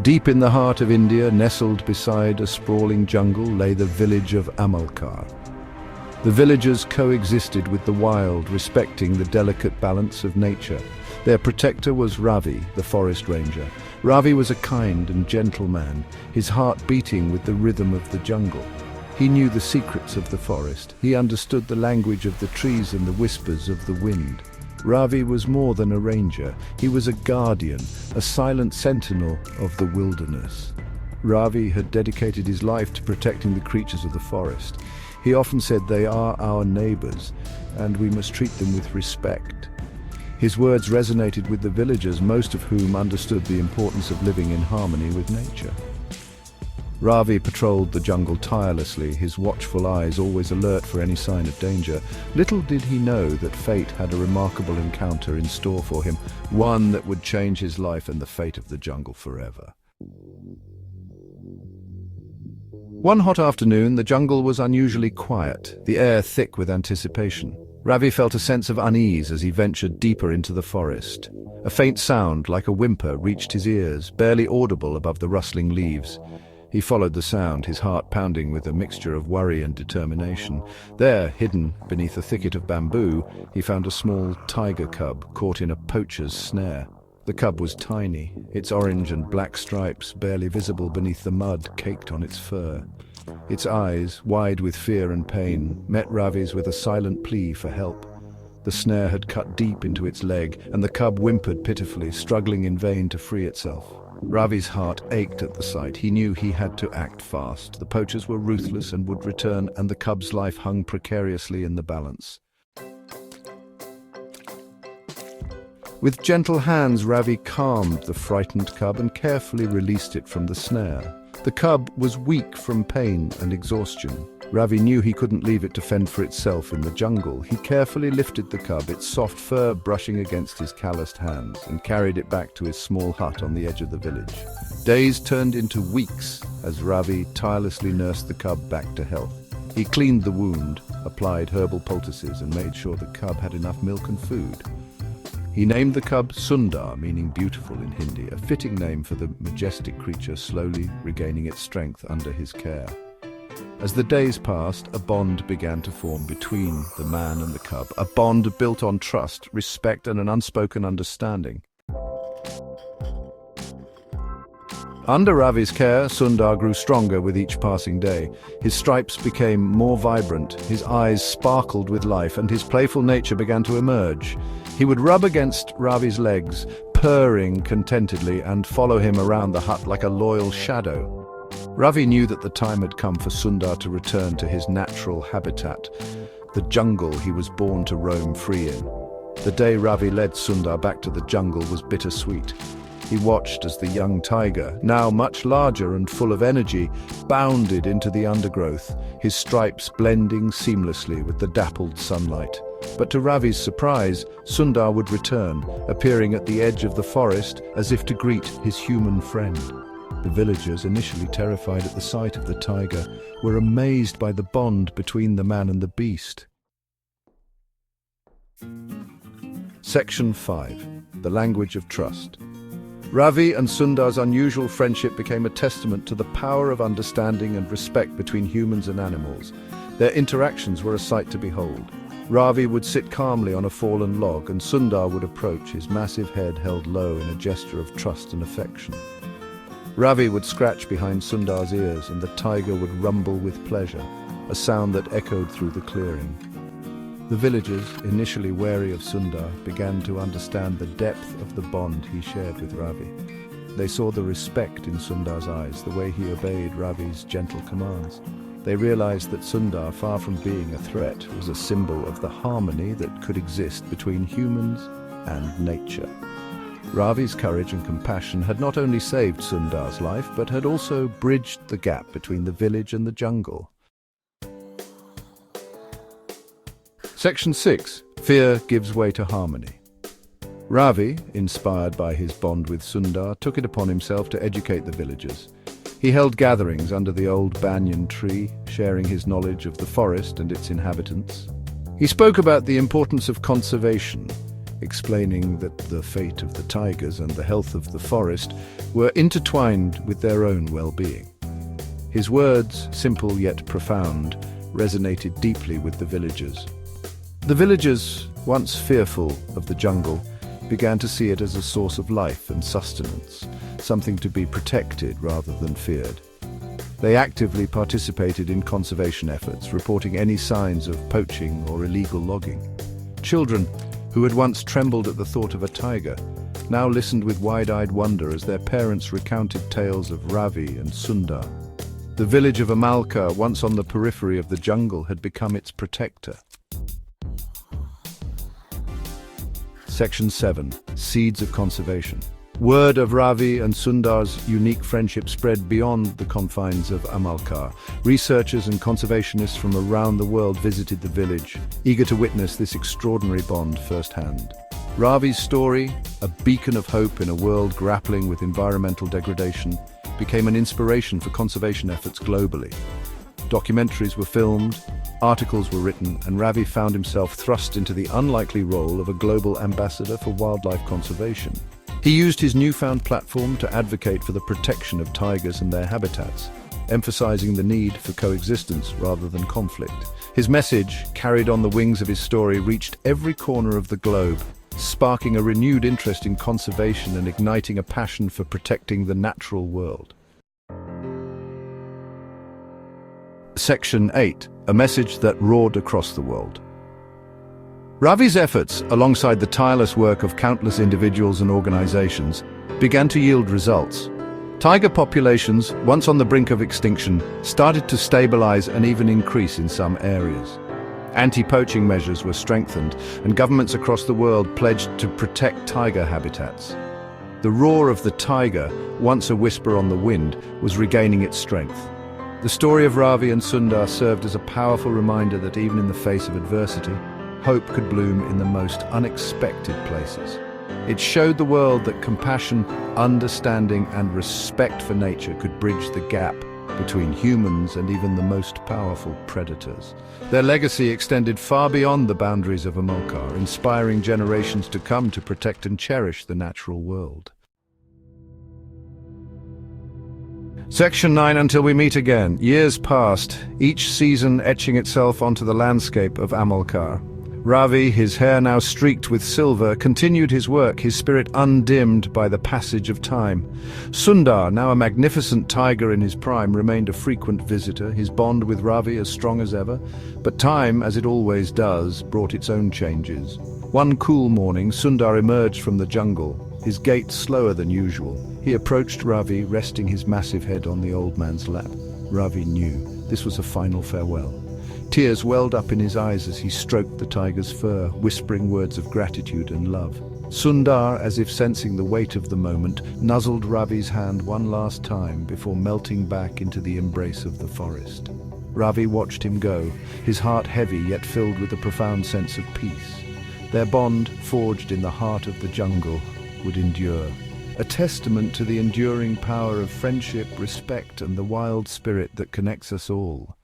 Deep in the heart of India, nestled beside a sprawling jungle, lay the village of Amalkar. The villagers coexisted with the wild, respecting the delicate balance of nature. Their protector was Ravi, the forest ranger. Ravi was a kind and gentle man, his heart beating with the rhythm of the jungle. He knew the secrets of the forest. He understood the language of the trees and the whispers of the wind. Ravi was more than a ranger. He was a guardian, a silent sentinel of the wilderness. Ravi had dedicated his life to protecting the creatures of the forest. He often said, "They are our neighbors, and we must treat them with respect." His words resonated with the villagers, most of whom understood the importance of living in harmony with nature. Ravi patrolled the jungle tirelessly, his watchful eyes always alert for any sign of danger. Little did he know that fate had a remarkable encounter in store for him, one that would change his life and the fate of the jungle forever. One hot afternoon, the jungle was unusually quiet, the air thick with anticipation. Ravi felt a sense of unease as he ventured deeper into the forest. A faint sound, like a whimper, reached his ears, barely audible above the rustling leaves. He followed the sound, his heart pounding with a mixture of worry and determination. There, hidden beneath a thicket of bamboo, he found a small tiger cub caught in a poacher's snare. The cub was tiny, its orange and black stripes barely visible beneath the mud caked on its fur. Its eyes, wide with fear and pain, met Ravi's with a silent plea for help. The snare had cut deep into its leg, and the cub whimpered pitifully, struggling in vain to free itself. Ravi's heart ached at the sight. He knew he had to act fast. The poachers were ruthless and would return, and the cub's life hung precariously in the balance. With gentle hands, Ravi calmed the frightened cub and carefully released it from the snare. The cub was weak from pain and exhaustion. Ravi knew he couldn't leave it to fend for itself in the jungle. He carefully lifted the cub, its soft fur brushing against his calloused hands, and carried it back to his small hut on the edge of the village. Days turned into weeks as Ravi tirelessly nursed the cub back to health. He cleaned the wound, applied herbal poultices, and made sure the cub had enough milk and food. He named the cub Sundar, meaning beautiful in Hindi, a fitting name for the majestic creature slowly regaining its strength under his care. As the days passed, a bond began to form between the man and the cub, a bond built on trust, respect, and an unspoken understanding. Under Ravi's care, Sundar grew stronger with each passing day. His stripes became more vibrant, his eyes sparkled with life, and his playful nature began to emerge. He would rub against Ravi's legs, purring contentedly, and follow him around the hut like a loyal shadow. Ravi knew that the time had come for Sundar to return to his natural habitat, the jungle he was born to roam free in. The day Ravi led Sundar back to the jungle was bittersweet. He watched as the young tiger, now much larger and full of energy, bounded into the undergrowth, his stripes blending seamlessly with the dappled sunlight. But to Ravi's surprise, Sundar would return, appearing at the edge of the forest as if to greet his human friend. The villagers, initially terrified at the sight of the tiger, were amazed by the bond between the man and the beast. Section 5. The Language of Trust. Ravi and Sundar's unusual friendship became a testament to the power of understanding and respect between humans and animals. Their interactions were a sight to behold. Ravi would sit calmly on a fallen log, and Sundar would approach, his massive head held low in a gesture of trust and affection. Ravi would scratch behind Sundar's ears, and the tiger would rumble with pleasure, a sound that echoed through the clearing. The villagers, initially wary of Sundar, began to understand the depth of the bond he shared with Ravi. They saw the respect in Sundar's eyes, the way he obeyed Ravi's gentle commands. They realized that Sundar, far from being a threat, was a symbol of the harmony that could exist between humans and nature. Ravi's courage and compassion had not only saved Sundar's life, but had also bridged the gap between the village and the jungle. Section 6. Fear gives way to harmony. Ravi, inspired by his bond with Sundar, took it upon himself to educate the villagers. He held gatherings under the old banyan tree, sharing his knowledge of the forest and its inhabitants. He spoke about the importance of conservation, explaining that the fate of the tigers and the health of the forest were intertwined with their own well-being. His words, simple yet profound, resonated deeply with the villagers. The villagers, once fearful of the jungle, began to see it as a source of life and sustenance, something to be protected rather than feared. They actively participated in conservation efforts, reporting any signs of poaching or illegal logging. Children, who had once trembled at the thought of a tiger, now listened with wide-eyed wonder as their parents recounted tales of Ravi and Sundar. The village of Amalkar, once on the periphery of the jungle, had become its protector. Section 7. Seeds of Conservation. Word of Ravi and Sundar's unique friendship spread beyond the confines of Amalkar. Researchers and conservationists from around the world visited the village, eager to witness this extraordinary bond firsthand. Ravi's story, a beacon of hope in a world grappling with environmental degradation, became an inspiration for conservation efforts globally. Documentaries were filmed, articles were written, and Ravi found himself thrust into the unlikely role of a global ambassador for wildlife conservation. He used his newfound platform to advocate for the protection of tigers and their habitats, emphasizing the need for coexistence rather than conflict. His message, carried on the wings of his story, reached every corner of the globe, sparking a renewed interest in conservation and igniting a passion for protecting the natural world. Section 8. A message that roared across the world. Ravi's efforts, alongside the tireless work of countless individuals and organizations, began to yield results. Tiger populations, once on the brink of extinction, started to stabilize and even increase in some areas. Anti-poaching measures were strengthened, and governments across the world pledged to protect tiger habitats. The roar of the tiger, once a whisper on the wind, was regaining its strength. The story of Ravi and Sundar served as a powerful reminder that even in the face of adversity, hope could bloom in the most unexpected places. It showed the world that compassion, understanding, and respect for nature could bridge the gap between humans and even the most powerful predators. Their legacy extended far beyond the boundaries of Amalkar, inspiring generations to come to protect and cherish the natural world. Section 9. Until we meet again. Years passed, each season etching itself onto the landscape of Amalkar. Ravi, his hair now streaked with silver, continued his work, his spirit undimmed by the passage of time. Sundar, now a magnificent tiger in his prime, remained a frequent visitor, his bond with Ravi as strong as ever. But time, as it always does, brought its own changes. One cool morning, Sundar emerged from the jungle, his gait slower than usual. He approached Ravi, resting his massive head on the old man's lap. Ravi knew this was a final farewell. Tears welled up in his eyes as he stroked the tiger's fur, whispering words of gratitude and love. Sundar, as if sensing the weight of the moment, nuzzled Ravi's hand one last time before melting back into the embrace of the forest. Ravi watched him go, his heart heavy yet filled with a profound sense of peace. Their bond, forged in the heart of the jungle, would endure. A testament to the enduring power of friendship, respect, and the wild spirit that connects us all.